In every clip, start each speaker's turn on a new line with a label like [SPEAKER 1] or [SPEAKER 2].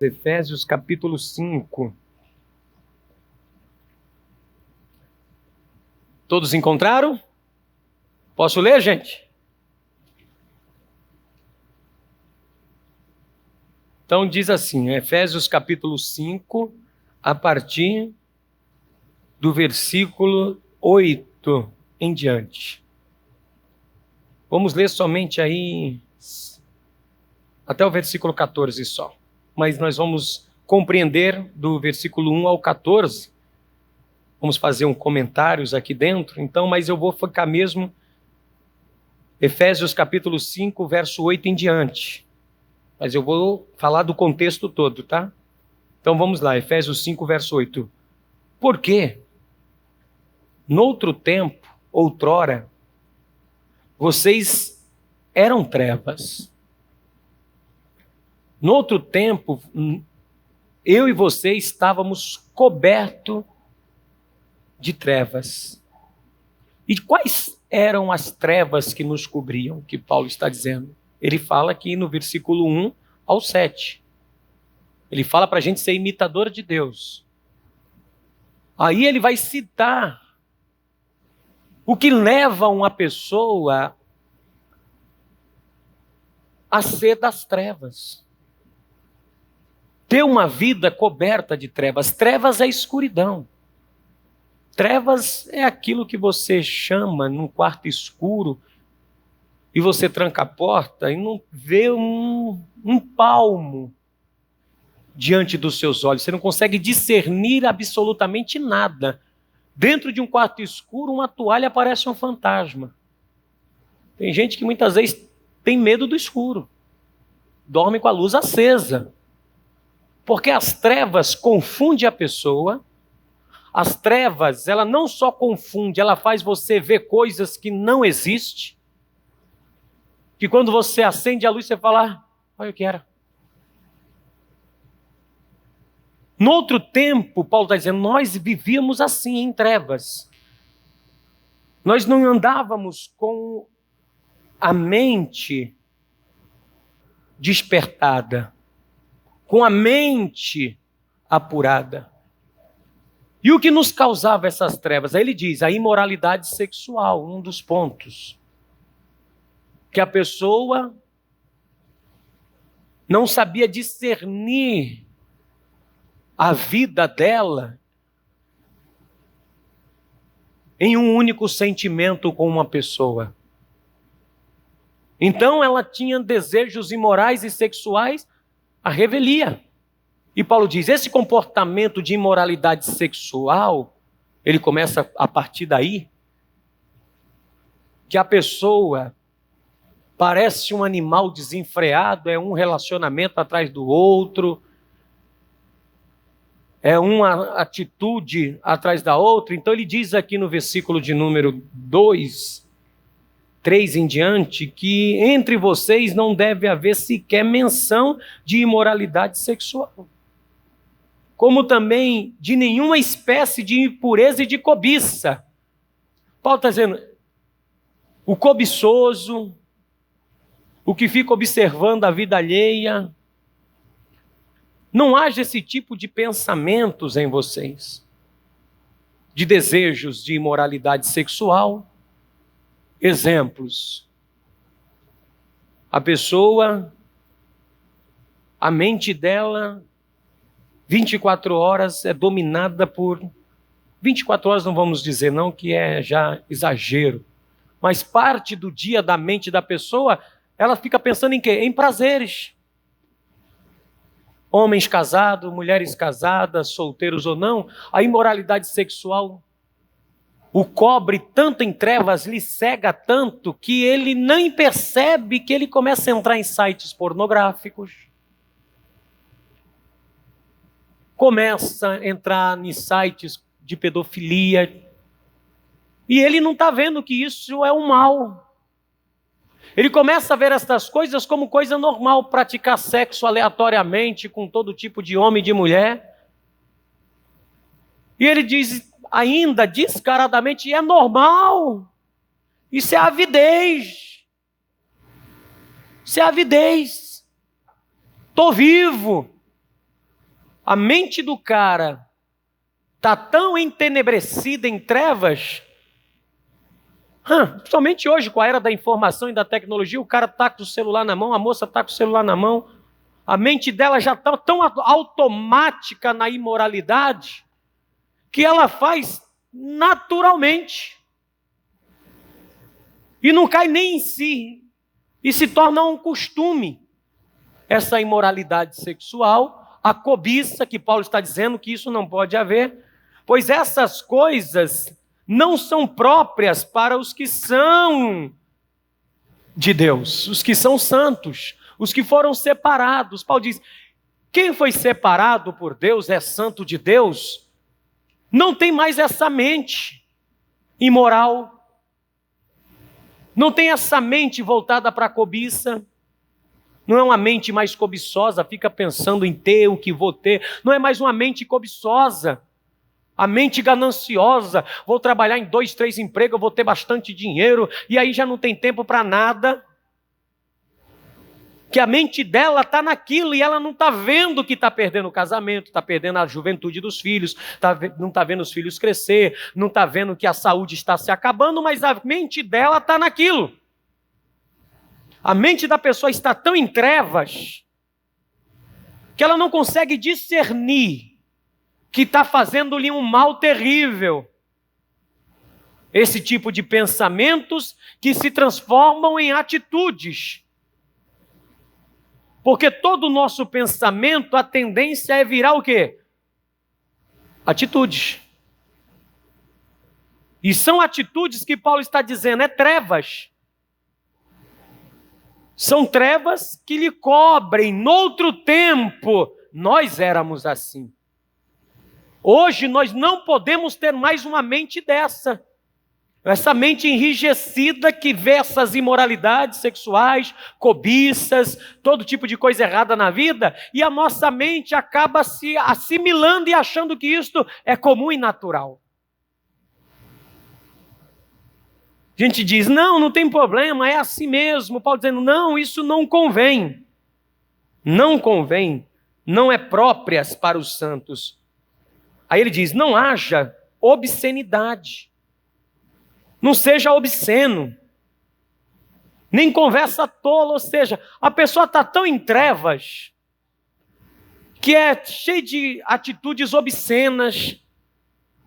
[SPEAKER 1] Efésios capítulo 5. Todos encontraram? Posso ler, gente? Então diz assim, Efésios capítulo 5, a partir do versículo 8 em diante. Vamos ler somente aí até o versículo 14 só. Mas nós vamos compreender do versículo 1 ao 14. Vamos fazer comentários aqui dentro, então, mas eu vou focar mesmo Efésios capítulo 5, verso 8 em diante. Mas eu vou falar do contexto todo, tá? Então vamos lá, Efésios 5, verso 8. Porque, noutro tempo, outrora, vocês eram trevas. Noutro tempo, eu e você estávamos cobertos de trevas. E quais eram as trevas que nos cobriam, que Paulo está dizendo? Ele fala aqui no versículo 1 ao 7. Ele fala para a gente ser imitador de Deus. Aí ele vai citar o que leva uma pessoa a ser das trevas. Ter uma vida coberta de trevas. Trevas é escuridão. Trevas é aquilo que você chama num quarto escuro e você tranca a porta e não vê um palmo diante dos seus olhos. Você não consegue discernir absolutamente nada. Dentro de um quarto escuro, uma toalha parece um fantasma. Tem gente que muitas vezes tem medo do escuro. Dorme com a luz acesa. Porque as trevas confundem a pessoa. As trevas, ela não só confunde, ela faz você ver coisas que não existem. Que quando você acende a luz, você fala, olha o que era. No outro tempo, Paulo está dizendo, nós vivíamos assim, em trevas. Nós não andávamos com a mente despertada, com a mente apurada. E o que nos causava essas trevas? Aí ele diz, a imoralidade sexual, um dos pontos. Que a pessoa não sabia discernir a vida dela em um único sentimento com uma pessoa. Então ela tinha desejos imorais e sexuais à revelia. E Paulo diz, esse comportamento de imoralidade sexual, ele começa a partir daí, que a pessoa parece um animal desenfreado, é um relacionamento atrás do outro, é uma atitude atrás da outra. Então ele diz aqui no versículo de número 2, 3 em diante, que entre vocês não deve haver sequer menção de imoralidade sexual. Como também de nenhuma espécie de impureza e de cobiça. Paulo está dizendo, o cobiçoso, o que fica observando a vida alheia, não haja esse tipo de pensamentos em vocês, de desejos de imoralidade sexual. Exemplos, a pessoa, a mente dela, 24 horas é dominada por... 24 horas não vamos dizer não, que é já exagero. Mas parte do dia da mente da pessoa, ela fica pensando em quê? Em prazeres. Homens casados, mulheres casadas, solteiros ou não, a imoralidade sexual o cobre tanto em trevas, lhe cega tanto, que ele nem percebe que ele começa a entrar em sites pornográficos. Começa a entrar em sites de pedofilia. E ele não está vendo que isso é um mal. Ele começa a ver estas coisas como coisa normal, praticar sexo aleatoriamente com todo tipo de homem e de mulher. E ele diz ainda descaradamente, é normal. Isso é avidez. Isso é avidez. Estou vivo. A mente do cara está tão entenebrecida em trevas, principalmente hoje com a era da informação e da tecnologia, o cara está com o celular na mão, a moça está com o celular na mão, a mente dela já está tão automática na imoralidade, que ela faz naturalmente, e não cai nem em si, e se torna um costume, essa imoralidade sexual, a cobiça, que Paulo está dizendo que isso não pode haver, pois essas coisas não são próprias para os que são de Deus, os que são santos, os que foram separados. Paulo diz, quem foi separado por Deus, é santo de Deus, não tem mais essa mente imoral, não tem essa mente voltada para a cobiça, não é uma mente mais cobiçosa, fica pensando em ter o que vou ter, não é mais uma mente cobiçosa, a mente gananciosa, vou trabalhar em 2, 3 empregos, eu vou ter bastante dinheiro, e aí já não tem tempo para nada, que a mente dela está naquilo, e ela não está vendo que está perdendo o casamento, está perdendo a juventude dos filhos, não está vendo os filhos crescer, não está vendo que a saúde está se acabando, mas a mente dela está naquilo. A mente da pessoa está tão em trevas, que ela não consegue discernir que está fazendo-lhe um mal terrível. Esse tipo de pensamentos que se transformam em atitudes. Porque todo o nosso pensamento, a tendência é virar o quê? Atitudes. E são atitudes que Paulo está dizendo, é trevas. São trevas que lhe cobrem. Noutro tempo, nós éramos assim. Hoje nós não podemos ter mais uma mente dessa. Essa mente enrijecida que vê essas imoralidades sexuais, cobiças, todo tipo de coisa errada na vida, e a nossa mente acaba se assimilando e achando que isto é comum e natural. A gente diz, não tem problema, é assim mesmo. Paulo dizendo, não, isso não convém. Não convém, não é próprias para os santos. Aí ele diz, não haja obscenidade. Não seja obsceno, nem conversa tola, ou seja, a pessoa está tão em trevas, que é cheia de atitudes obscenas,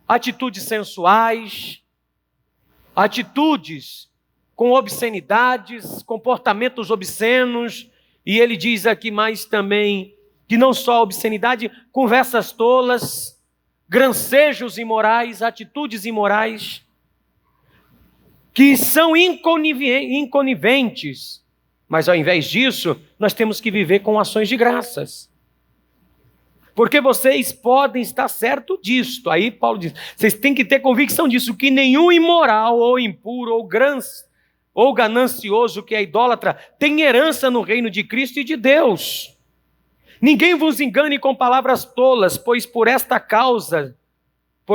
[SPEAKER 1] atitudes sensuais, atitudes com obscenidades, comportamentos obscenos, e ele diz aqui mais também, que não só obscenidade, conversas tolas, grancejos imorais, atitudes imorais, que são inconiventes, mas ao invés disso, nós temos que viver com ações de graças. Porque vocês podem estar certo disto. Aí Paulo diz, vocês têm que ter convicção disso, que nenhum imoral, ou impuro, ou ganancioso, que é idólatra, tem herança no reino de Cristo e de Deus. Ninguém vos engane com palavras tolas, pois por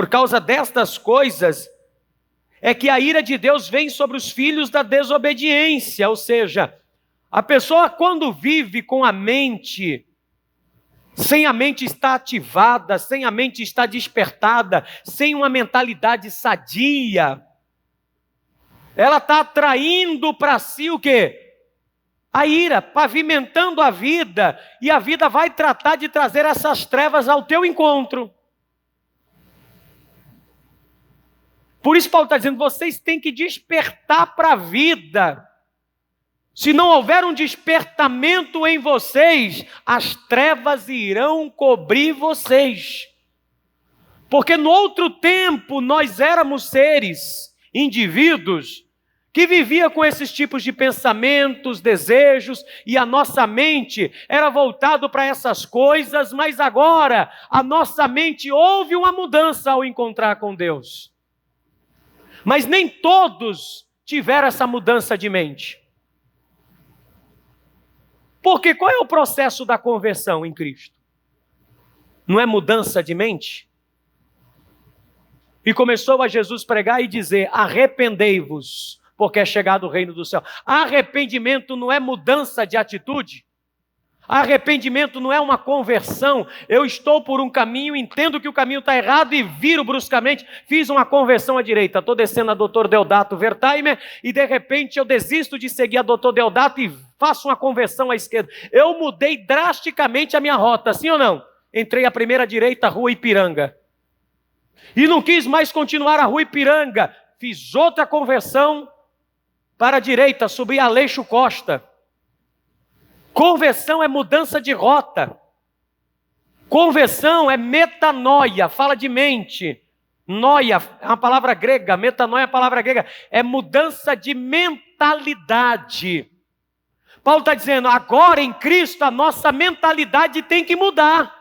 [SPEAKER 1] causa destas coisas, é que a ira de Deus vem sobre os filhos da desobediência, ou seja, a pessoa quando vive com a mente, sem a mente estar ativada, sem a mente estar despertada, sem uma mentalidade sadia, ela está atraindo para si o quê? A ira, pavimentando a vida, e a vida vai tratar de trazer essas trevas ao teu encontro. Por isso Paulo está dizendo, vocês têm que despertar para a vida. Se não houver um despertamento em vocês, as trevas irão cobrir vocês. Porque no outro tempo nós éramos seres, indivíduos, que viviam com esses tipos de pensamentos, desejos, e a nossa mente era voltada para essas coisas, mas agora a nossa mente houve uma mudança ao encontrar com Deus. Mas nem todos tiveram essa mudança de mente. Porque qual é o processo da conversão em Cristo? Não é mudança de mente? E começou a Jesus pregar e dizer, arrependei-vos, porque é chegado o reino do céu. Arrependimento não é mudança de atitude? Arrependimento não é uma conversão. Eu estou por um caminho, entendo que o caminho está errado e viro bruscamente. Fiz uma conversão à direita. Estou descendo a Dr. Deodato Wertheimer e de repente eu desisto de seguir a Dr. Deodato e faço uma conversão à esquerda. Eu mudei drasticamente a minha rota, sim ou não? Entrei à primeira direita, Rua Ipiranga. E não quis mais continuar a Rua Ipiranga. Fiz outra conversão para a direita, subi a Aleixo Costa. Conversão é mudança de rota. Conversão é metanoia, fala de mente. Noia é uma palavra grega, metanoia é uma palavra grega. É mudança de mentalidade. Paulo está dizendo, agora em Cristo a nossa mentalidade tem que mudar.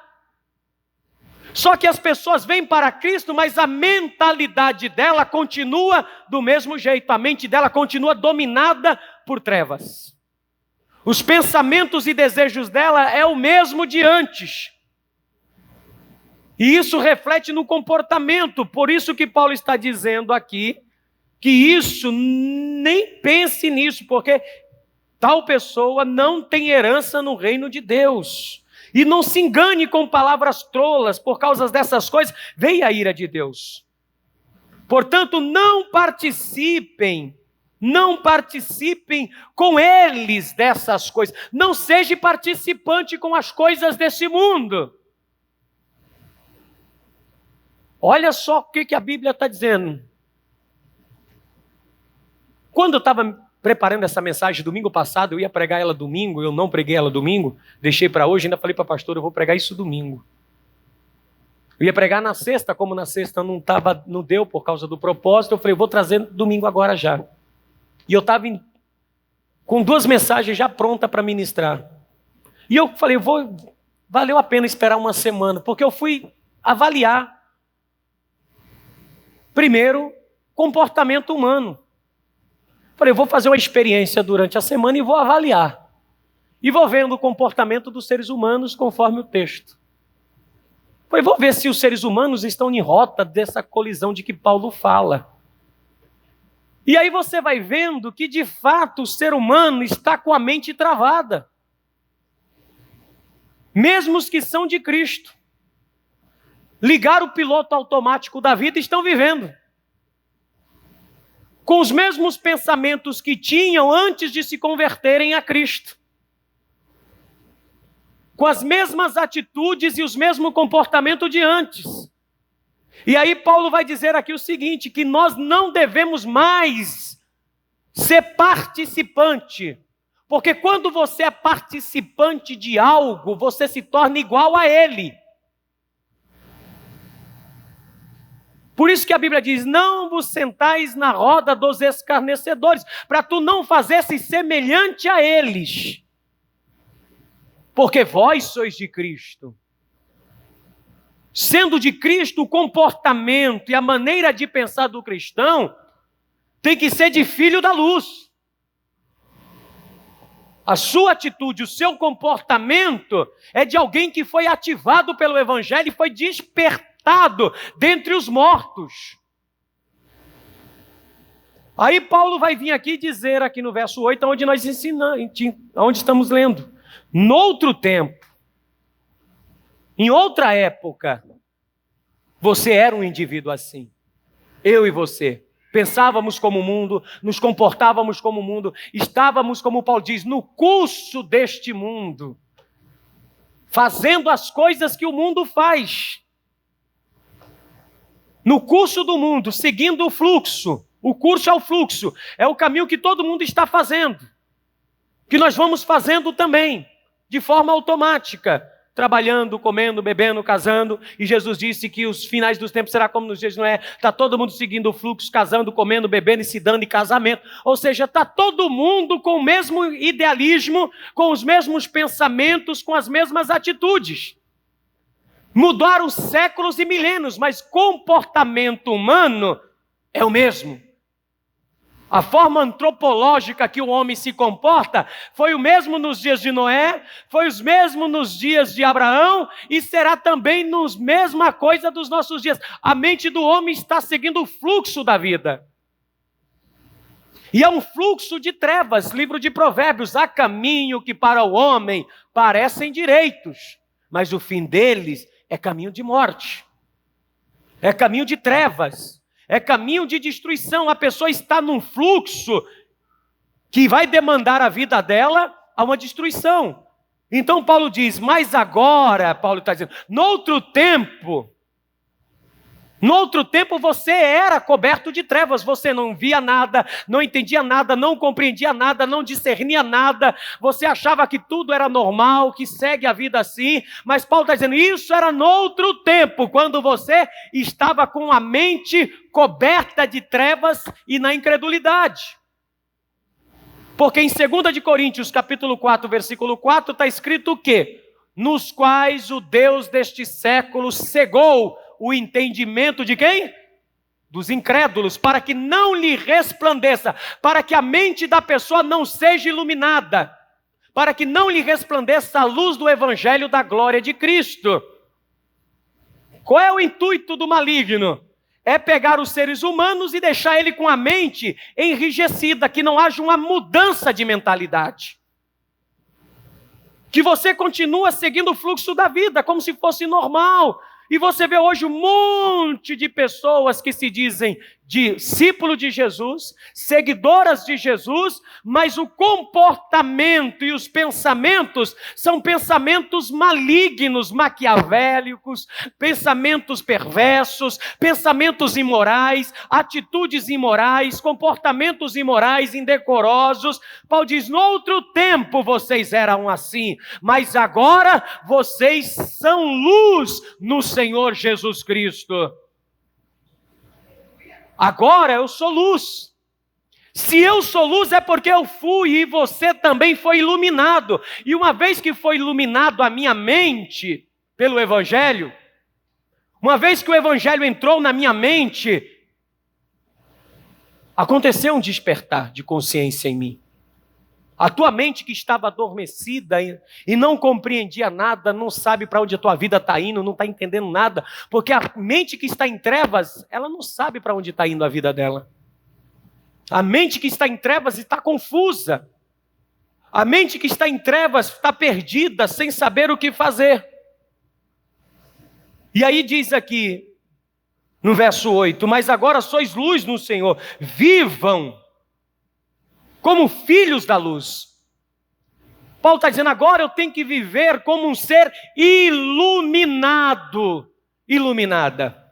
[SPEAKER 1] Só que as pessoas vêm para Cristo, mas a mentalidade dela continua do mesmo jeito. A mente dela continua dominada por trevas. Os pensamentos e desejos dela é o mesmo de antes. E isso reflete no comportamento. Por isso que Paulo está dizendo aqui, que isso, nem pense nisso, porque tal pessoa não tem herança no reino de Deus. E não se engane com palavras trolas, por causa dessas coisas, vem a ira de Deus. Portanto, não participem com eles dessas coisas. Não seja participante com as coisas desse mundo. Olha só o que a Bíblia está dizendo. Quando eu estava preparando essa mensagem domingo passado, eu ia pregar ela domingo, eu não preguei ela domingo, deixei para hoje, ainda falei para a pastora, eu vou pregar isso domingo. Eu ia pregar na sexta, como na sexta não deu por causa do propósito, eu falei, eu vou trazer domingo agora já. E eu estava com 2 mensagens já prontas para ministrar. E eu falei, valeu a pena esperar uma semana, porque eu fui avaliar, primeiro, comportamento humano. Falei, eu vou fazer uma experiência durante a semana e vou avaliar. E vou vendo o comportamento dos seres humanos conforme o texto. Falei, vou ver se os seres humanos estão em rota dessa colisão de que Paulo fala. E aí você vai vendo que, de fato, o ser humano está com a mente travada. Mesmo os que são de Cristo. Ligaram o piloto automático da vida e estão vivendo. Com os mesmos pensamentos que tinham antes de se converterem a Cristo. Com as mesmas atitudes e os mesmos comportamentos de antes. E aí Paulo vai dizer aqui o seguinte, que nós não devemos mais ser participante. Porque quando você é participante de algo, você se torna igual a ele. Por isso que a Bíblia diz, não vos sentais na roda dos escarnecedores, para tu não fazesse semelhante a eles. Porque vós sois de Cristo. Sendo de Cristo, o comportamento e a maneira de pensar do cristão tem que ser de filho da luz. A sua atitude, o seu comportamento é de alguém que foi ativado pelo Evangelho e foi despertado dentre os mortos. Aí Paulo vai vir aqui dizer, aqui no verso 8, onde nós ensinamos, onde estamos lendo. Noutro tempo, em outra época, você era um indivíduo assim. Eu e você. Pensávamos como o mundo, nos comportávamos como o mundo, estávamos, como Paulo diz, no curso deste mundo, fazendo as coisas que o mundo faz. No curso do mundo, seguindo o fluxo. O curso é o fluxo, é o caminho que todo mundo está fazendo. Que nós vamos fazendo também, de forma automática. Trabalhando, comendo, bebendo, casando. E Jesus disse que os finais dos tempos será como nos dias de Noé. Está todo mundo seguindo o fluxo, casando, comendo, bebendo e se dando em casamento. Ou seja, está todo mundo com o mesmo idealismo, com os mesmos pensamentos, com as mesmas atitudes. Mudaram séculos e milênios, mas comportamento humano é o mesmo. A forma antropológica que o homem se comporta foi o mesmo nos dias de Noé, foi o mesmo nos dias de Abraão e será também nos mesma coisa dos nossos dias. A mente do homem está seguindo o fluxo da vida. E é um fluxo de trevas. Livro de Provérbios: há caminho que para o homem parecem direitos, mas o fim deles é caminho de morte. É caminho de trevas. É caminho de destruição. A pessoa está num fluxo que vai demandar a vida dela a uma destruição. Então Paulo diz: mas agora, Paulo está dizendo, noutro tempo você era coberto de trevas, você não via nada, não entendia nada, não compreendia nada, não discernia nada, você achava que tudo era normal, que segue a vida assim, mas Paulo está dizendo, isso era noutro tempo, quando você estava com a mente coberta de trevas e na incredulidade. Porque em 2 de Coríntios, capítulo 4, versículo 4, está escrito o quê? Nos quais o Deus deste século cegou o entendimento de quem? Dos incrédulos, para que não lhe resplandeça, para que a mente da pessoa não seja iluminada, para que não lhe resplandeça a luz do evangelho da glória de Cristo. Qual é o intuito do maligno? É pegar os seres humanos e deixar ele com a mente enrijecida, que não haja uma mudança de mentalidade. Que você continua seguindo o fluxo da vida, como se fosse normal. E você vê hoje um monte de pessoas que se dizem discípulo de Jesus, seguidoras de Jesus, mas o comportamento e os pensamentos são pensamentos malignos, maquiavélicos, pensamentos perversos, pensamentos imorais, atitudes imorais, comportamentos imorais, indecorosos. Paulo diz, no outro tempo vocês eram assim, mas agora vocês são luz no Senhor Jesus Cristo. Agora eu sou luz. Se eu sou luz é porque eu fui e você também foi iluminado. E uma vez que foi iluminado a minha mente pelo Evangelho, uma vez que o Evangelho entrou na minha mente, aconteceu um despertar de consciência em mim. A tua mente que estava adormecida e não compreendia nada, não sabe para onde a tua vida está indo, não está entendendo nada, porque a mente que está em trevas, ela não sabe para onde está indo a vida dela. A mente que está em trevas está confusa. A mente que está em trevas está perdida, sem saber o que fazer. E aí diz aqui, no verso 8, mas agora sois luz no Senhor, vivam como filhos da luz. Paulo está dizendo, agora eu tenho que viver como um ser iluminado, iluminada.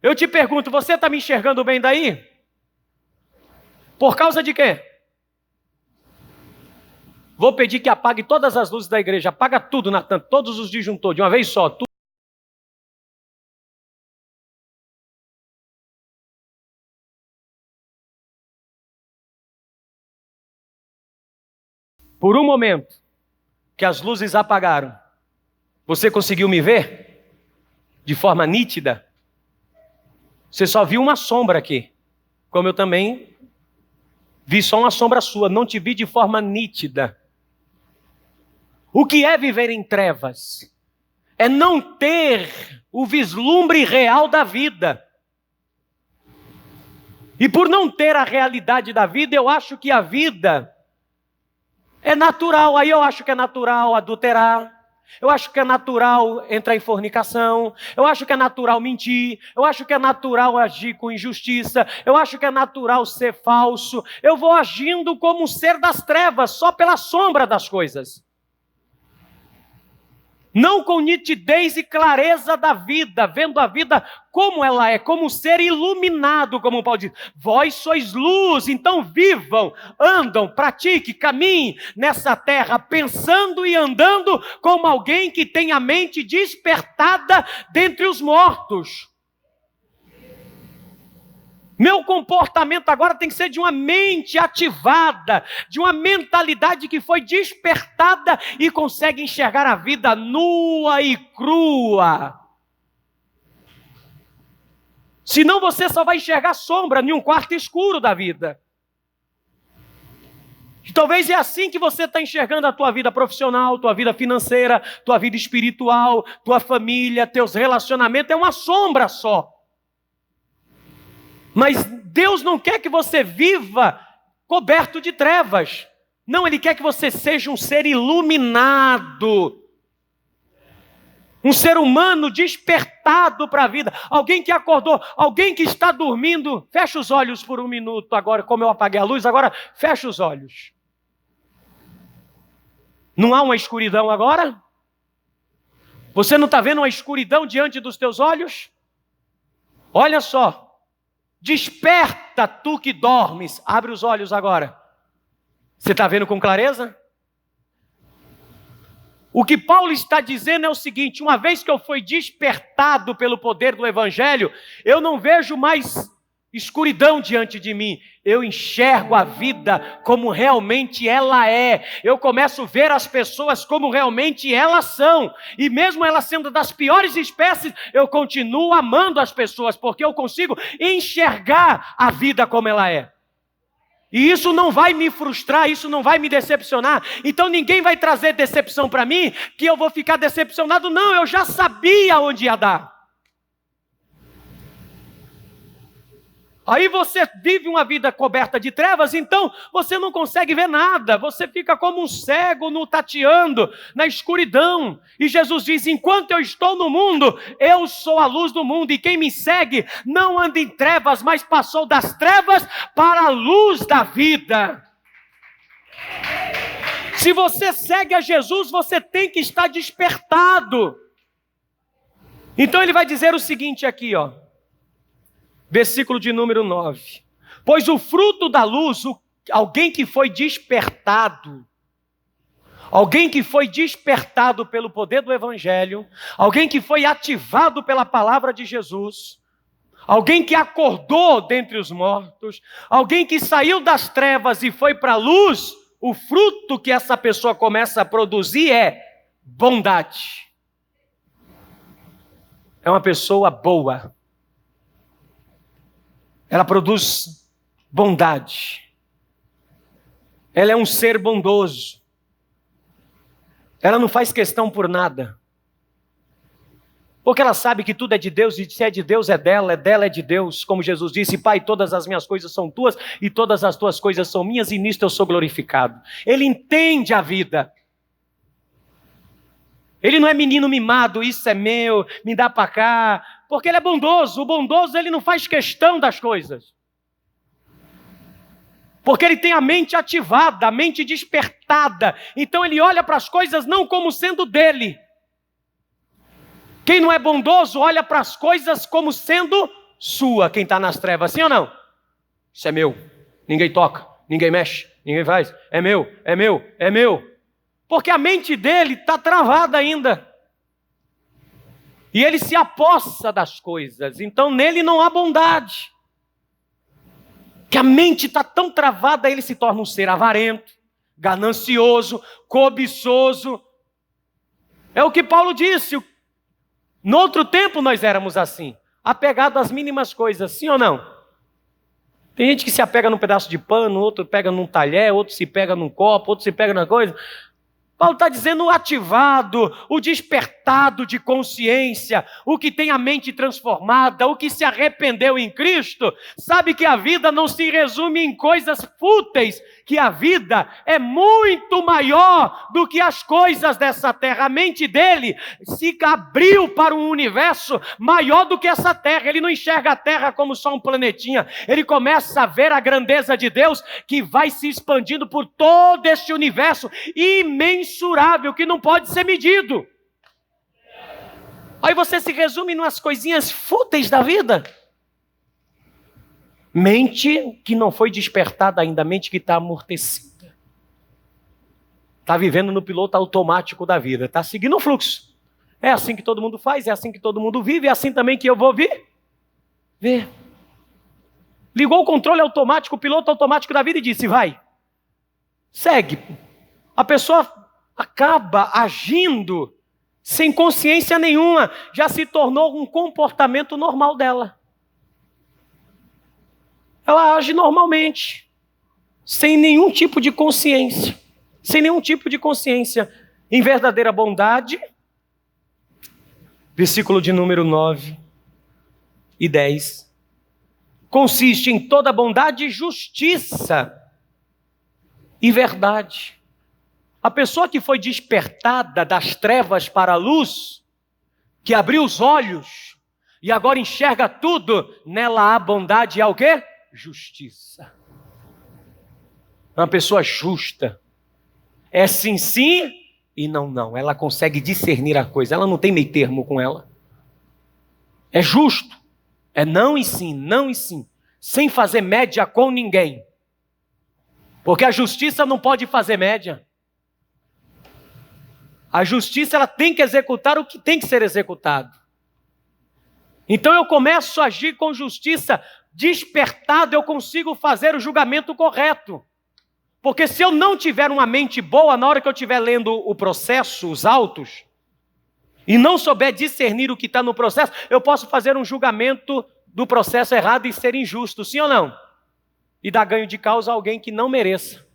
[SPEAKER 1] Eu te pergunto, você está me enxergando bem daí? Por causa de quê? Vou pedir que apague todas as luzes da igreja, apaga tudo, Natan, todos os disjuntores, de uma vez só, tudo. Por um momento que as luzes apagaram, você conseguiu me ver de forma nítida? Você só viu uma sombra aqui, como eu também vi só uma sombra sua, não te vi de forma nítida. O que é viver em trevas? É não ter o vislumbre real da vida. E por não ter a realidade da vida, eu acho que a vida é natural. Aí eu acho que é natural adulterar. Eu acho que é natural entrar em fornicação. Eu acho que é natural mentir. Eu acho que é natural agir com injustiça. Eu acho que é natural ser falso. Eu vou agindo como um ser das trevas, só pela sombra das coisas. Não com nitidez e clareza da vida, vendo a vida como ela é, como um ser iluminado, como Paulo diz. Vós sois luz, então vivam, andam, pratiquem, caminhem nessa terra, pensando e andando como alguém que tem a mente despertada dentre os mortos. Meu comportamento agora tem que ser de uma mente ativada, de uma mentalidade que foi despertada e consegue enxergar a vida nua e crua. Senão você só vai enxergar sombra em um quarto escuro da vida. E talvez é assim que você está enxergando a tua vida profissional, tua vida financeira, tua vida espiritual, tua família, teus relacionamentos, é uma sombra só. Mas Deus não quer que você viva coberto de trevas. Não, Ele quer que você seja um ser iluminado. Um ser humano despertado para a vida. Alguém que acordou, alguém que está dormindo. Fecha os olhos por um minuto agora, como eu apaguei a luz, agora fecha os olhos. Não há uma escuridão agora? Você não está vendo uma escuridão diante dos teus olhos? Olha só. Desperta tu que dormes. Abre os olhos agora. Você está vendo com clareza? O que Paulo está dizendo é o seguinte: uma vez que eu fui despertado pelo poder do Evangelho, eu não vejo mais escuridão diante de mim. Eu enxergo a vida como realmente ela é. Eu começo a ver as pessoas como realmente elas são. E mesmo elas sendo das piores espécies, eu continuo amando as pessoas, porque eu consigo enxergar a vida como ela é. E isso não vai me frustrar, isso não vai me decepcionar. Então ninguém vai trazer decepção para mim, que eu vou ficar decepcionado. Não, eu já sabia onde ia dar. Aí você vive uma vida coberta de trevas, então você não consegue ver nada. Você fica como um cego no tateando, na escuridão. E Jesus diz: enquanto eu estou no mundo, eu sou a luz do mundo. E quem me segue não anda em trevas, mas passou das trevas para a luz da vida. Se você segue a Jesus, você tem que estar despertado. Então ele vai dizer o seguinte aqui, ó. Versículo de número 9. Pois o fruto da luz, alguém que foi despertado pelo poder do Evangelho, alguém que foi ativado pela palavra de Jesus, alguém que acordou dentre os mortos, alguém que saiu das trevas e foi para a luz, o fruto que essa pessoa começa a produzir é bondade. É uma pessoa boa. Ela produz bondade. Ela é um ser bondoso. Ela não faz questão por nada. Porque ela sabe que tudo é de Deus, e se é de Deus é dela é de Deus. Como Jesus disse: Pai, todas as minhas coisas são tuas, e todas as tuas coisas são minhas, e nisto eu sou glorificado. Ele entende a vida. Ele não é menino mimado, isso é meu, me dá para cá. Porque ele é bondoso. O bondoso, ele não faz questão das coisas. Porque ele tem a mente ativada, a mente despertada. Então ele olha para as coisas não como sendo dele. Quem não é bondoso olha para as coisas como sendo sua. Quem está nas trevas, sim ou não? Isso é meu. Ninguém toca, ninguém mexe, ninguém faz. É meu, é meu, é meu. Porque a mente dele está travada ainda. E ele se apossa das coisas. Então nele não há bondade. Que a mente está tão travada, ele se torna um ser avarento, ganancioso, cobiçoso. É o que Paulo disse. No outro tempo nós éramos assim, apegado às mínimas coisas, sim ou não? Tem gente que se apega num pedaço de pano, outro pega num talher, outro se pega num copo, outro se pega na coisa. Paulo está dizendo o ativado, o despertado de consciência, o que tem a mente transformada, o que se arrependeu em Cristo, sabe que a vida não se resume em coisas fúteis, que a vida é muito maior do que as coisas dessa terra. A mente dele se abriu para um universo maior do que essa terra. Ele não enxerga a terra como só um planetinha. Ele começa a ver a grandeza de Deus que vai se expandindo por todo este universo imensurável que não pode ser medido. Aí você se resume nas coisinhas fúteis da vida. Mente que não foi despertada ainda, mente que está amortecida. Está vivendo no piloto automático da vida, está seguindo o fluxo. É assim que todo mundo faz, é assim que todo mundo vive, é assim também que eu vou ver. Ligou o controle automático, o piloto automático da vida e disse: vai, segue. A pessoa acaba agindo sem consciência nenhuma, já se tornou um comportamento normal dela. Ela age normalmente, sem nenhum tipo de consciência. Sem nenhum tipo de consciência. Em verdadeira bondade, versículo de número 9 e 10. Consiste em toda bondade e justiça. e verdade. A pessoa que foi despertada das trevas para a luz, que abriu os olhos e agora enxerga tudo, nela há bondade e há o quê? Justiça. Uma pessoa justa. É sim, sim e não, não. Ela consegue discernir a coisa. Ela não tem meio termo com ela. É justo. É não e sim, não e sim. Sem fazer média com ninguém. Porque a justiça não pode fazer média. A justiça ela tem que executar o que tem que ser executado. Então eu começo a agir com justiça. Despertado eu consigo fazer o julgamento correto. Porque se eu não tiver uma mente boa, na hora que eu estiver lendo o processo, os autos, e não souber discernir o que está no processo, eu posso fazer um julgamento do processo errado e ser injusto, sim ou não? E dar ganho de causa a alguém que não mereça.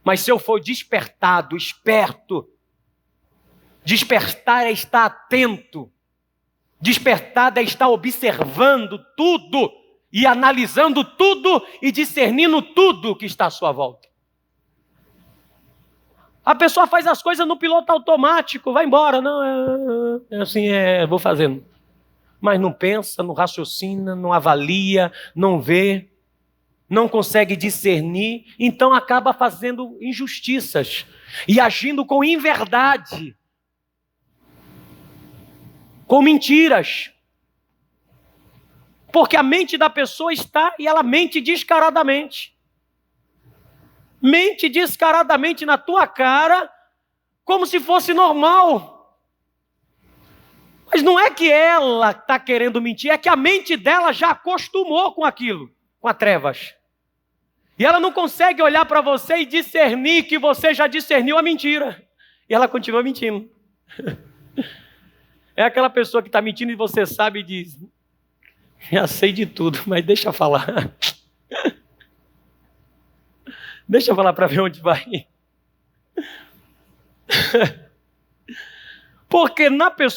[SPEAKER 1] Mas se eu for despertado, esperto, despertar é estar atento, despertado é estar observando tudo, e analisando tudo e discernindo tudo que está à sua volta. A pessoa faz as coisas no piloto automático, vai embora, não, vou fazendo. Mas não pensa, não raciocina, não avalia, não vê, não consegue discernir, então acaba fazendo injustiças e agindo com inverdade, com mentiras. Porque a mente da pessoa está e ela mente descaradamente. Mente descaradamente na tua cara, como se fosse normal. Mas não é que ela está querendo mentir, é que a mente dela já acostumou com aquilo, com as trevas. E ela não consegue olhar para você e discernir que você já discerniu a mentira. E ela continua mentindo. É aquela pessoa que está mentindo e você sabe e diz... Já sei de tudo, mas deixa eu falar. Deixa eu falar para ver onde vai. Porque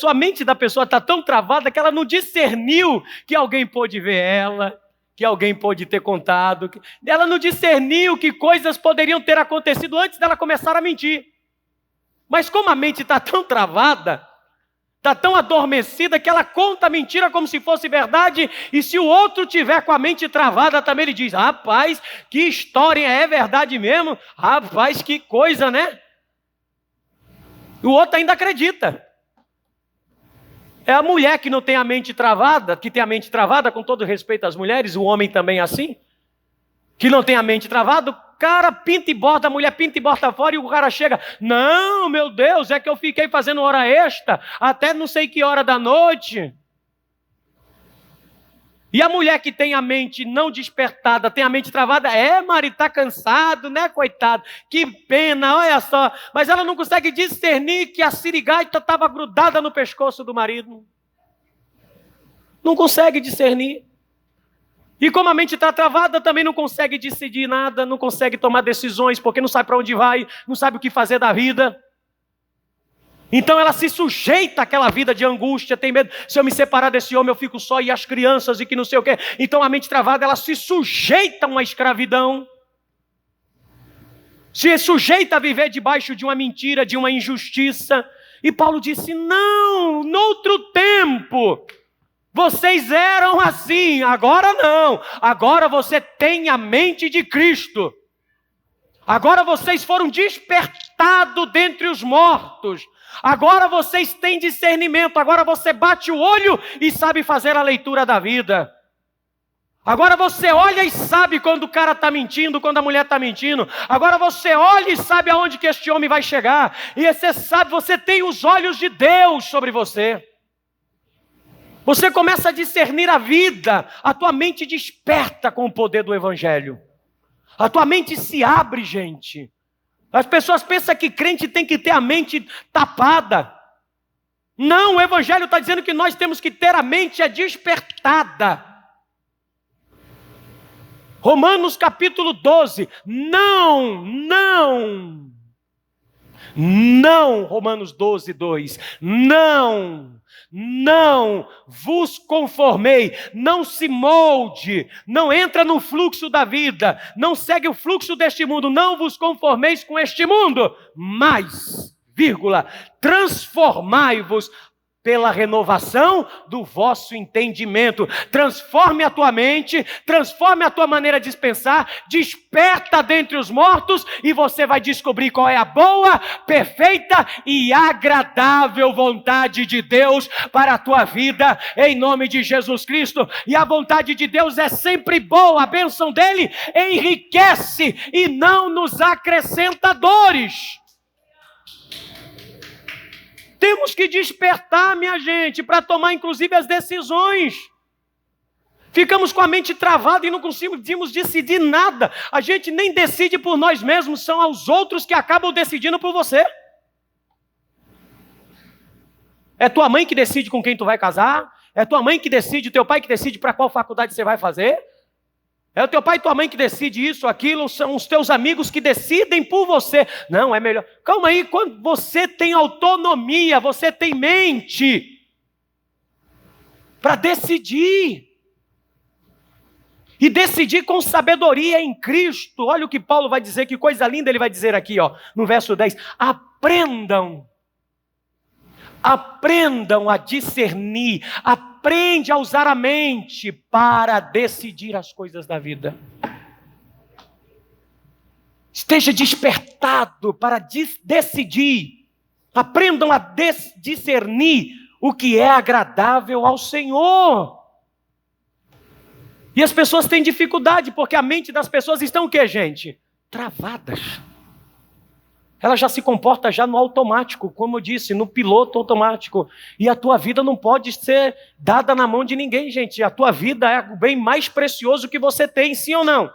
[SPEAKER 1] a mente da pessoa está tão travada que ela não discerniu que alguém pôde ver ela, que alguém pôde ter contado. Ela não discerniu que coisas poderiam ter acontecido antes dela começar a mentir. Mas como a mente está tão travada, está tão adormecida que ela conta a mentira como se fosse verdade, e se o outro tiver com a mente travada também ele diz, rapaz, que história, é verdade mesmo? Rapaz, que coisa, né? O outro ainda acredita. É a mulher que não tem a mente travada, que tem a mente travada, com todo respeito às mulheres, o homem também é assim, que não tem a mente travada, o cara pinta e bota, a mulher pinta e bota fora, e o cara chega, não, meu Deus, é que eu fiquei fazendo hora extra, até não sei que hora da noite. E a mulher que tem a mente não despertada, tem a mente travada, marido, está cansado, né, coitado, que pena, olha só, mas ela não consegue discernir que a sirigaita estava grudada no pescoço do marido. Não consegue discernir. E como a mente está travada, também não consegue decidir nada, não consegue tomar decisões, porque não sabe para onde vai, não sabe o que fazer da vida. Então ela se sujeita àquela vida de angústia, tem medo, se eu me separar desse homem eu fico só, e as crianças, e que não sei o quê. Então a mente travada, ela se sujeita a uma escravidão. Se sujeita a viver debaixo de uma mentira, de uma injustiça. E Paulo disse, não, noutro tempo... Vocês eram assim, agora não. Agora você tem a mente de Cristo. Agora vocês foram despertados dentre os mortos. Agora vocês têm discernimento. Agora você bate o olho e sabe fazer a leitura da vida. Agora você olha e sabe quando o cara está mentindo, quando a mulher está mentindo. Agora você olha e sabe aonde que este homem vai chegar. E você sabe, você tem os olhos de Deus sobre você. Você começa a discernir a vida, a tua mente desperta com o poder do Evangelho. A tua mente se abre, gente. As pessoas pensam que crente tem que ter a mente tapada. Não, o Evangelho está dizendo que nós temos que ter a mente despertada. Romanos capítulo 12. Não, Romanos 12, 2. Não Não vos conformei, não se molde, não entra no fluxo da vida, não segue o fluxo deste mundo, não vos conformeis com este mundo, mas, transformai-vos pela renovação do vosso entendimento. Transforme a tua mente, transforme a tua maneira de pensar, desperta dentre os mortos e você vai descobrir qual é a boa, perfeita e agradável vontade de Deus para a tua vida, em nome de Jesus Cristo. E a vontade de Deus é sempre boa, a bênção dele enriquece e não nos acrescenta dores. Temos que despertar, minha gente, para tomar inclusive as decisões. Ficamos com a mente travada e não conseguimos decidir nada. A gente nem decide por nós mesmos, são os outros que acabam decidindo por você. É tua mãe que decide com quem tu vai casar, é tua mãe que decide, teu pai que decide para qual faculdade você vai fazer. É o teu pai e tua mãe que decide isso, aquilo, são os teus amigos que decidem por você. Não, é melhor. Calma aí, quando você tem autonomia, você tem mente para decidir. E decidir com sabedoria em Cristo. Olha o que Paulo vai dizer, que coisa linda ele vai dizer aqui, ó, no verso 10. Aprendam a discernir, aprende a usar a mente para decidir as coisas da vida. Esteja despertado para decidir. Aprendam a discernir o que é agradável ao Senhor. E as pessoas têm dificuldade, porque a mente das pessoas estão o quê, gente? Travadas. Ela já se comporta já no automático, como eu disse, no piloto automático. E a tua vida não pode ser dada na mão de ninguém, gente. A tua vida é o bem mais precioso que você tem, sim ou não?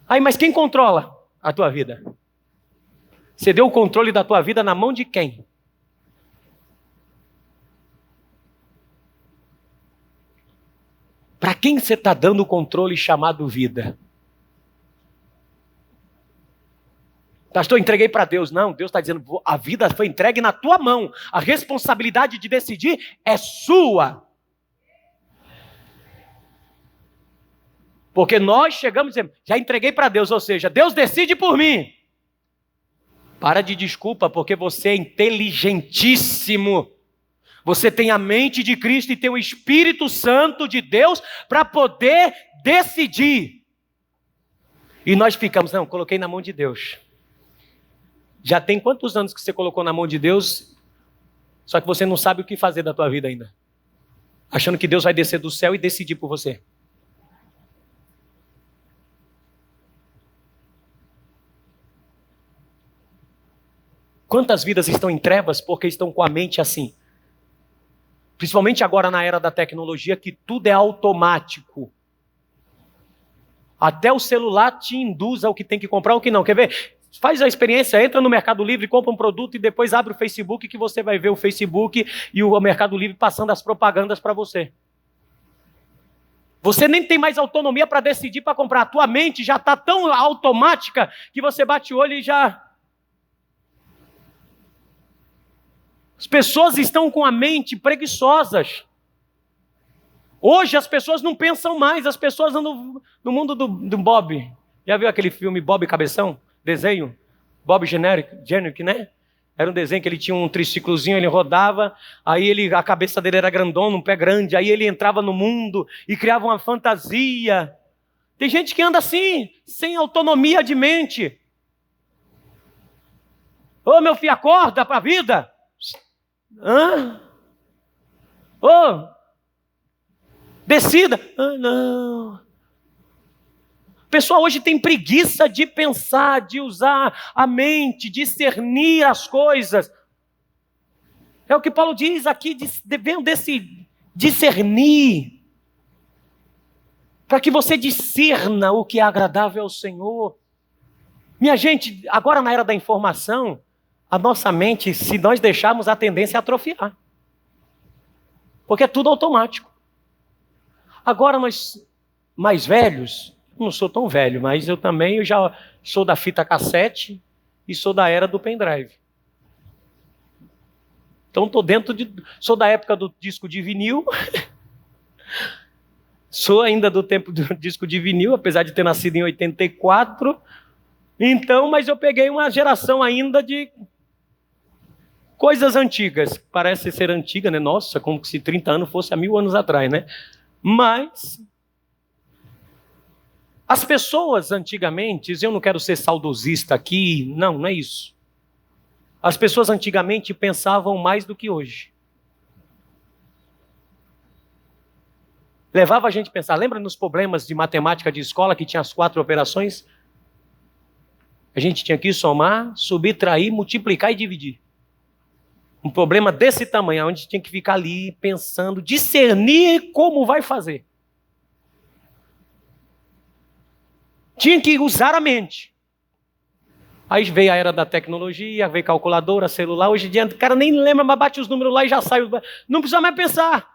[SPEAKER 1] Aí, mas quem controla a tua vida? Você deu o controle da tua vida na mão de quem? Para quem você está dando o controle chamado vida? Pastor, entreguei para Deus. Não, Deus está dizendo, a vida foi entregue na tua mão. A responsabilidade de decidir é sua. Porque nós chegamos e dizemos, já entreguei para Deus, ou seja, Deus decide por mim. Para de desculpa, porque você é inteligentíssimo. Você tem a mente de Cristo e tem o Espírito Santo de Deus para poder decidir. E nós ficamos, não, coloquei na mão de Deus. Já tem quantos anos que você colocou na mão de Deus, só que você não sabe o que fazer da tua vida ainda? Achando que Deus vai descer do céu e decidir por você. Quantas vidas estão em trevas porque estão com a mente assim? Principalmente agora na era da tecnologia, que tudo é automático. Até o celular te induz ao que tem que comprar ou o que não. Quer ver? Faz a experiência, entra no Mercado Livre, compra um produto e depois abre o Facebook, que você vai ver o Facebook e o Mercado Livre passando as propagandas para você. Você nem tem mais autonomia para decidir para comprar. A tua mente já está tão automática que você bate o olho e já... As pessoas estão com a mente preguiçosas. Hoje as pessoas não pensam mais, as pessoas andam no mundo do Bob. Já viu aquele filme Bob Cabeção? Desenho? Bob Generic, né? Era um desenho que ele tinha um triciclozinho, ele rodava, aí a cabeça dele era grandona, um pé grande, aí ele entrava no mundo e criava uma fantasia. Tem gente que anda assim, sem autonomia de mente. Ô, meu filho, acorda para a vida. Hã? Ô, decida. Ah, não. O pessoal hoje tem preguiça de pensar, de usar a mente, discernir as coisas. É o que Paulo diz aqui, devemos discernir. Para que você discerna o que é agradável ao Senhor. Minha gente, agora na era da informação, a nossa mente, se nós deixarmos, a tendência é atrofiar. Porque é tudo automático. Agora nós, mais velhos, não sou tão velho, mas eu já sou da fita cassete e sou da era do pendrive. Então sou da época do disco de vinil. Sou ainda do tempo do disco de vinil, apesar de ter nascido em 84. Então, mas eu peguei uma geração ainda de coisas antigas. Parece ser antiga, né? Nossa, como se 30 anos fosse há 1000 anos atrás, né? Mas as pessoas antigamente, eu não quero ser saudosista aqui, não é isso. As pessoas antigamente pensavam mais do que hoje. Levava a gente a pensar, lembra nos problemas de matemática de escola que tinha as 4 operações? A gente tinha que somar, subtrair, multiplicar e dividir. Um problema desse tamanho, onde tinha que ficar ali pensando, discernir como vai fazer. Tinha que usar a mente. Aí veio a era da tecnologia, veio calculadora, celular. Hoje em dia o cara nem lembra, mas bate os números lá e já sai. Não precisa mais pensar.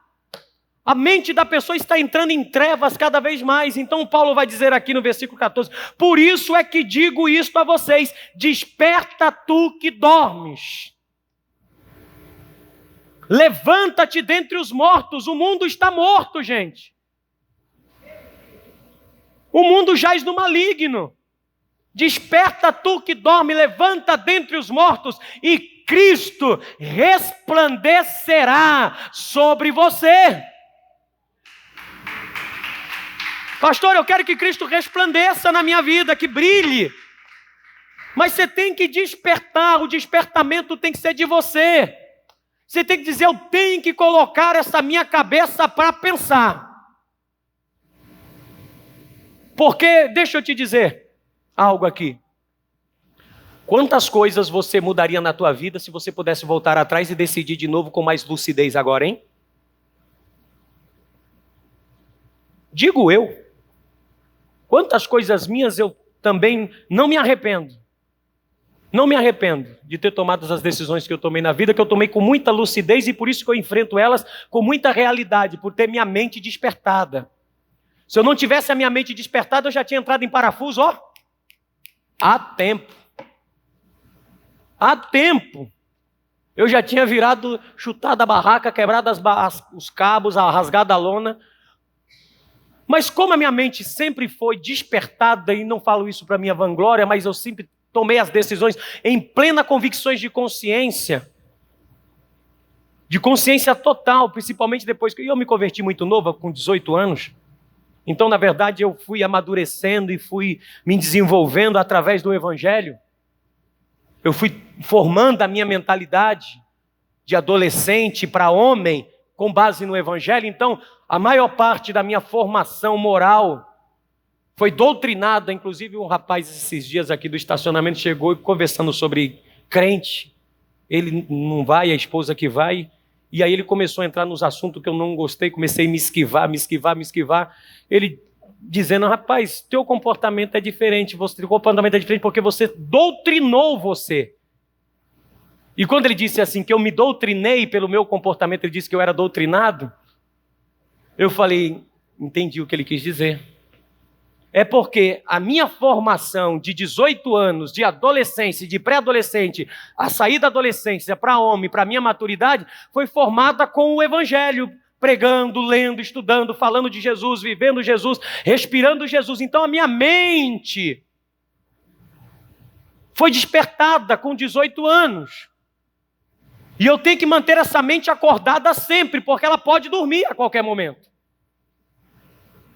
[SPEAKER 1] A mente da pessoa está entrando em trevas cada vez mais. Então Paulo vai dizer aqui no versículo 14: por isso é que digo isto a vocês, desperta tu que dormes. Levanta-te dentre os mortos. O mundo está morto, gente. O mundo jaz no maligno. Desperta tu que dorme, levanta dentre os mortos e Cristo resplandecerá sobre você. Pastor, eu quero que Cristo resplandeça na minha vida, que brilhe. Mas você tem que despertar, o despertamento tem que ser de você. Você tem que dizer, eu tenho que colocar essa minha cabeça para pensar. Porque, deixa eu te dizer algo aqui. Quantas coisas você mudaria na tua vida se você pudesse voltar atrás e decidir de novo com mais lucidez agora, hein? Digo eu. Quantas coisas minhas eu também não me arrependo. Não me arrependo de ter tomado as decisões que eu tomei na vida, que eu tomei com muita lucidez e por isso que eu enfrento elas com muita realidade, por ter minha mente despertada. Se eu não tivesse a minha mente despertada, eu já tinha entrado em parafuso, ó, há tempo. Há tempo. Eu já tinha virado, chutado a barraca, quebrado os cabos, rasgado a lona. Mas como a minha mente sempre foi despertada, e não falo isso para minha vanglória, mas eu sempre tomei as decisões em plena convicções de consciência total, principalmente depois que eu me converti muito nova, com 18 anos. Então, na verdade, eu fui amadurecendo e fui me desenvolvendo através do Evangelho. Eu fui formando a minha mentalidade de adolescente para homem com base no Evangelho. Então, a maior parte da minha formação moral foi doutrinada. Inclusive, um rapaz esses dias aqui do estacionamento chegou e conversando sobre crente. Ele não vai, a esposa que vai. E aí ele começou a entrar nos assuntos que eu não gostei, comecei a me esquivar. Ele dizendo, rapaz, teu comportamento é diferente, teu comportamento é diferente porque você doutrinou você. E quando ele disse assim, que eu me doutrinei pelo meu comportamento, ele disse que eu era doutrinado, eu falei, entendi o que ele quis dizer. É porque a minha formação de 18 anos, de adolescência, de pré-adolescente, a sair da adolescência para homem, para a minha maturidade, foi formada com o Evangelho, pregando, lendo, estudando, falando de Jesus, vivendo Jesus, respirando Jesus. Então a minha mente foi despertada com 18 anos. E eu tenho que manter essa mente acordada sempre, porque ela pode dormir a qualquer momento.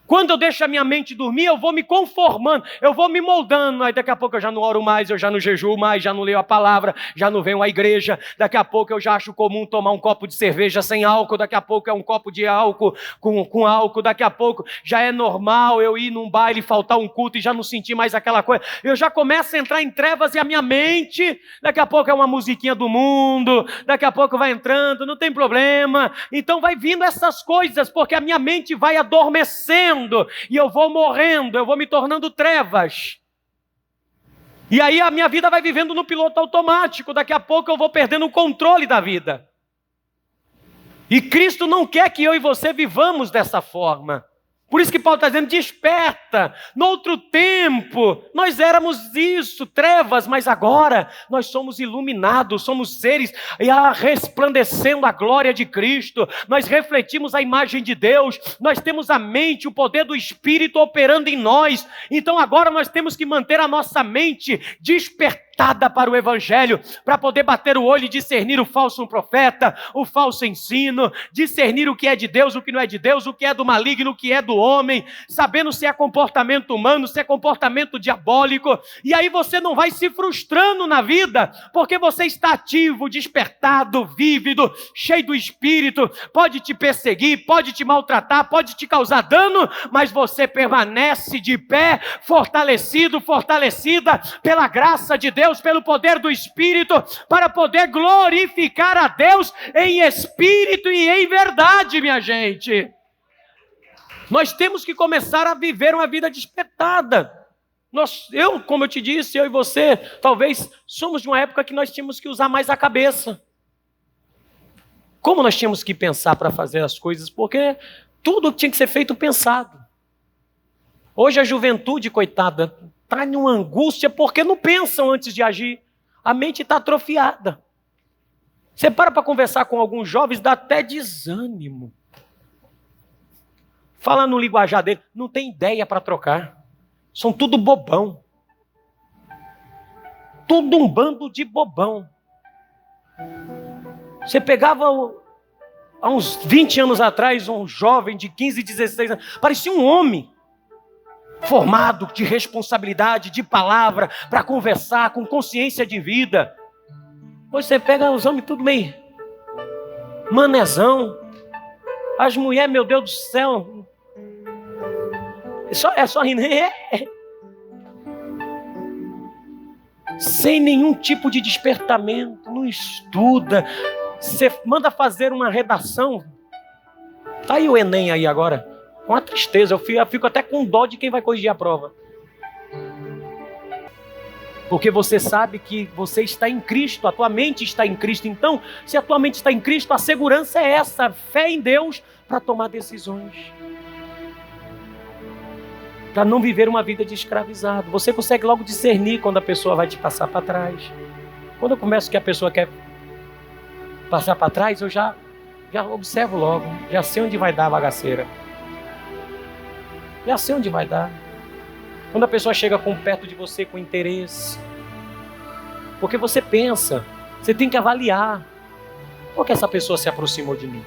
[SPEAKER 1] Quando eu deixo a minha mente dormir, eu vou me conformando, eu vou me moldando. Aí daqui a pouco eu já não oro mais, eu já não jejuo mais, já não leio a palavra, já não venho à igreja. Daqui a pouco eu já acho comum tomar um copo de cerveja sem álcool. Daqui a pouco é um copo de álcool com álcool. Daqui a pouco já é normal eu ir num baile, faltar um culto e já não sentir mais aquela coisa. Eu já começo a entrar em trevas e a minha mente, daqui a pouco é uma musiquinha do mundo, daqui a pouco vai entrando, não tem problema. Então vai vindo essas coisas, porque a minha mente vai adormecendo. E eu vou morrendo, eu vou me tornando trevas. E aí a minha vida vai vivendo no piloto automático. Daqui a pouco eu vou perdendo o controle da vida. E Cristo não quer que eu e você vivamos dessa forma. Por isso que Paulo está dizendo, desperta. No outro tempo, nós éramos isso, trevas, mas agora nós somos iluminados, somos seres resplandecendo a glória de Cristo. Nós refletimos a imagem de Deus, nós temos a mente, o poder do Espírito operando em nós. Então agora nós temos que manter a nossa mente despertada para o Evangelho, para poder bater o olho e discernir o falso profeta, o falso ensino, discernir o que é de Deus, o que não é de Deus, o que é do maligno, o que é do homem, sabendo se é comportamento humano, se é comportamento diabólico. E aí você não vai se frustrando na vida, porque você está ativo, despertado, vívido, cheio do Espírito. Pode te perseguir, pode te maltratar, pode te causar dano, mas você permanece de pé, fortalecido, fortalecida pela graça de Deus, pelo poder do Espírito, para poder glorificar a Deus em espírito e em verdade, minha gente. Nós temos que começar a viver uma vida despertada. Como eu te disse, eu e você, talvez somos de uma época que nós tínhamos que usar mais a cabeça. Como nós tínhamos que pensar para fazer as coisas, porque tudo tinha que ser feito pensado. Hoje a juventude, coitada, está em uma angústia porque não pensam antes de agir. A mente está atrofiada. Você para conversar com alguns jovens, dá até desânimo. Fala no linguajar dele, não tem ideia para trocar. São tudo bobão. Tudo um bando de bobão. Você pegava, há uns 20 anos atrás, um jovem de 15, 16 anos, parecia um homem. Formado de responsabilidade, de palavra, para conversar, com consciência de vida. Hoje você pega os homens tudo meio manezão. As mulheres, meu Deus do céu, é só rindo. Sem nenhum tipo de despertamento, não estuda. Você manda fazer uma redação. Tá aí o Enem aí agora. Com a tristeza, eu fico até com dó de quem vai corrigir a prova. Porque você sabe que você está em Cristo, a tua mente está em Cristo. Então, se a tua mente está em Cristo, a segurança é essa, a fé em Deus para tomar decisões. Para não viver uma vida de escravizado. Você consegue logo discernir quando a pessoa vai te passar para trás. Quando eu começo que a pessoa quer passar para trás, eu já observo logo, já sei onde vai dar a bagaceira. Já sei onde vai dar. Quando a pessoa chega perto de você com interesse. Porque você pensa, você tem que avaliar. Por que essa pessoa se aproximou de mim?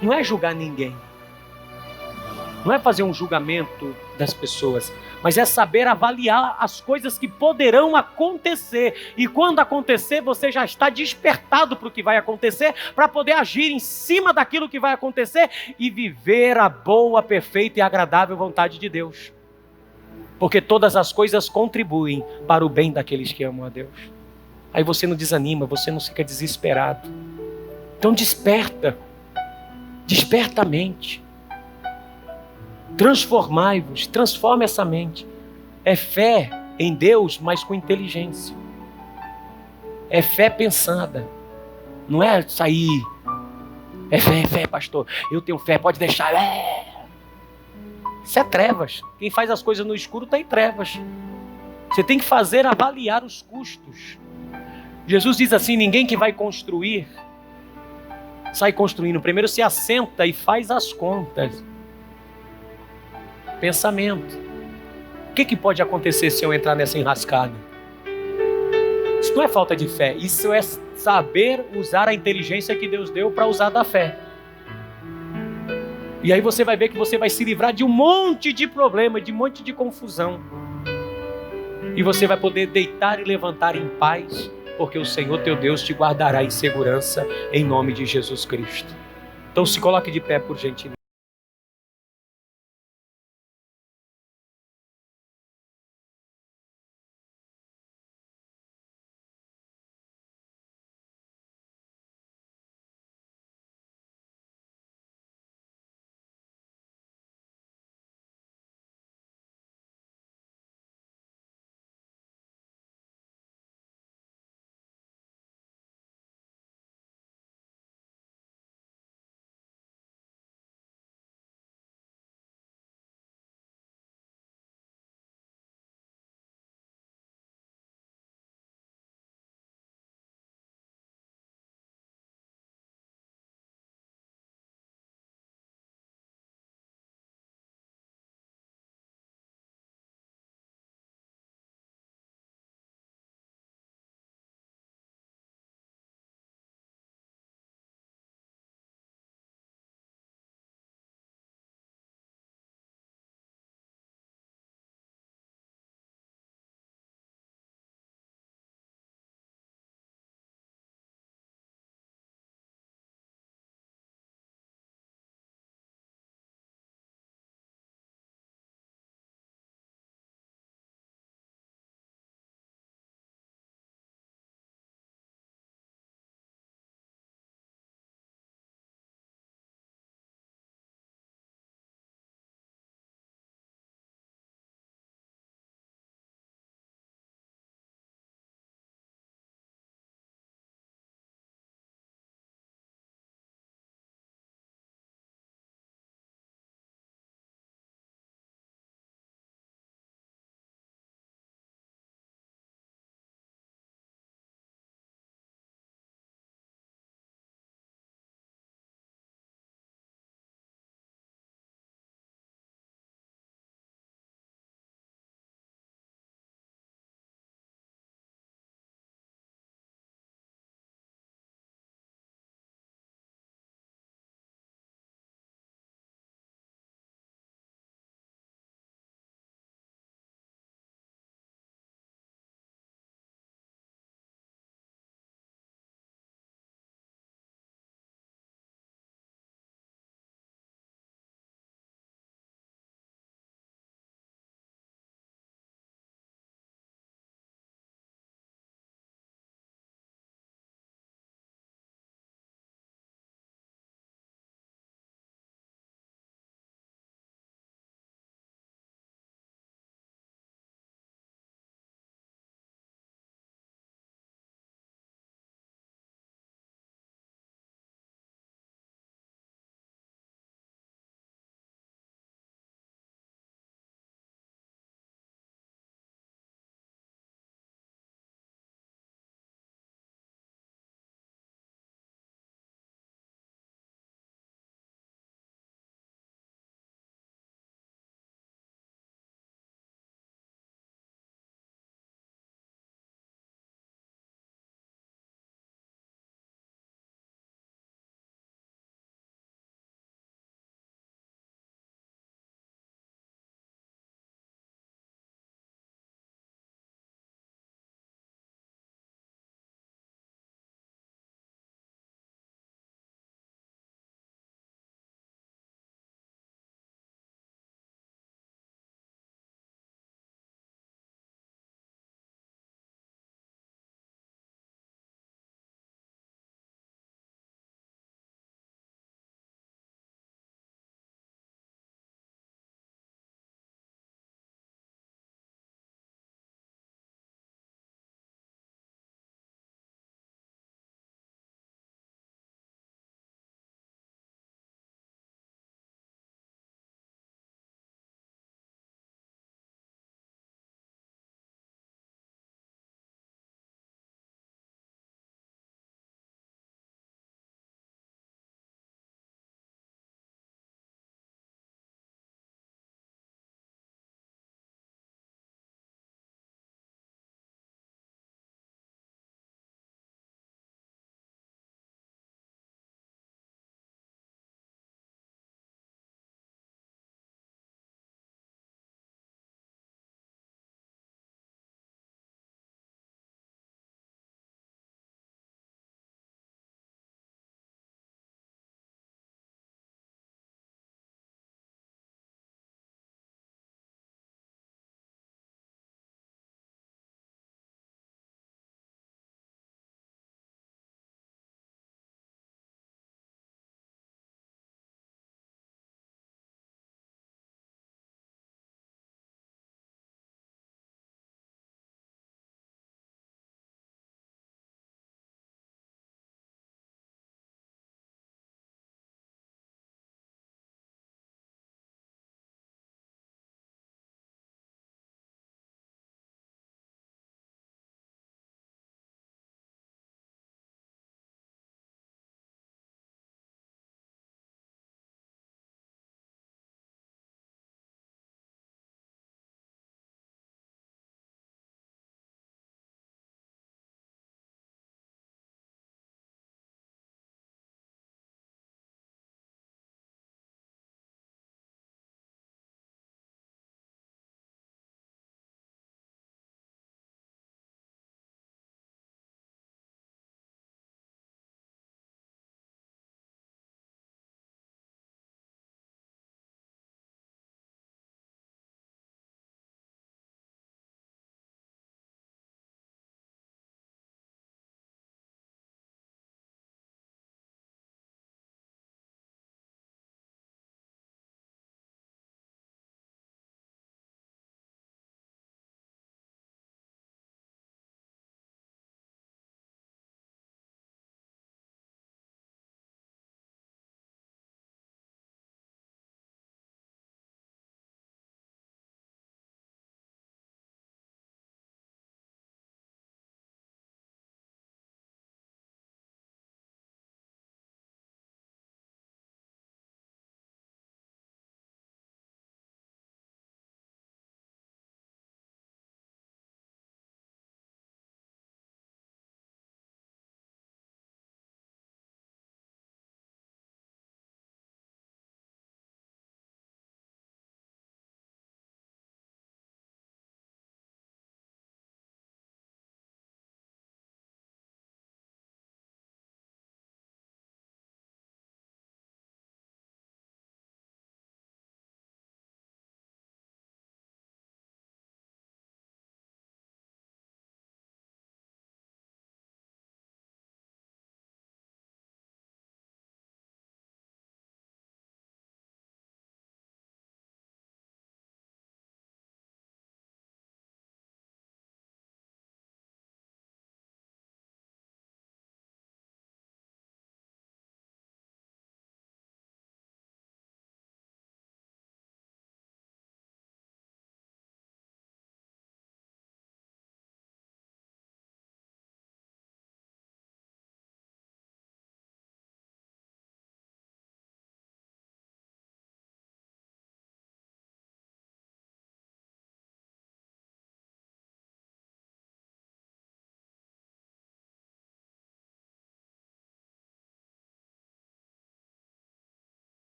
[SPEAKER 1] Não é julgar ninguém. Não é fazer um julgamento das pessoas, mas é saber avaliar as coisas que poderão acontecer. E quando acontecer, você já está despertado para o que vai acontecer, para poder agir em cima daquilo que vai acontecer e viver a boa, perfeita e agradável vontade de Deus. Porque todas as coisas contribuem para o bem daqueles que amam a Deus. Aí você não desanima, você não fica desesperado. Então desperta a mente. Transformai-vos, transforma essa mente. É fé em Deus, mas com inteligência. É fé pensada. Não é sair. É fé, pastor. Eu tenho fé, pode deixar. Isso é trevas. Quem faz as coisas no escuro está em trevas. Você tem que avaliar os custos. Jesus diz assim, ninguém que vai construir, sai construindo. Primeiro se assenta e faz as contas. Pensamento. O que pode acontecer se eu entrar nessa enrascada? Isso não é falta de fé. Isso é saber usar a inteligência que Deus deu para usar da fé. E aí você vai ver que você vai se livrar de um monte de problema, de um monte de confusão. E você vai poder deitar e levantar em paz, porque o Senhor teu Deus te guardará em segurança, em nome de Jesus Cristo. Então se coloque de pé, por gentileza.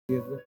[SPEAKER 1] certeza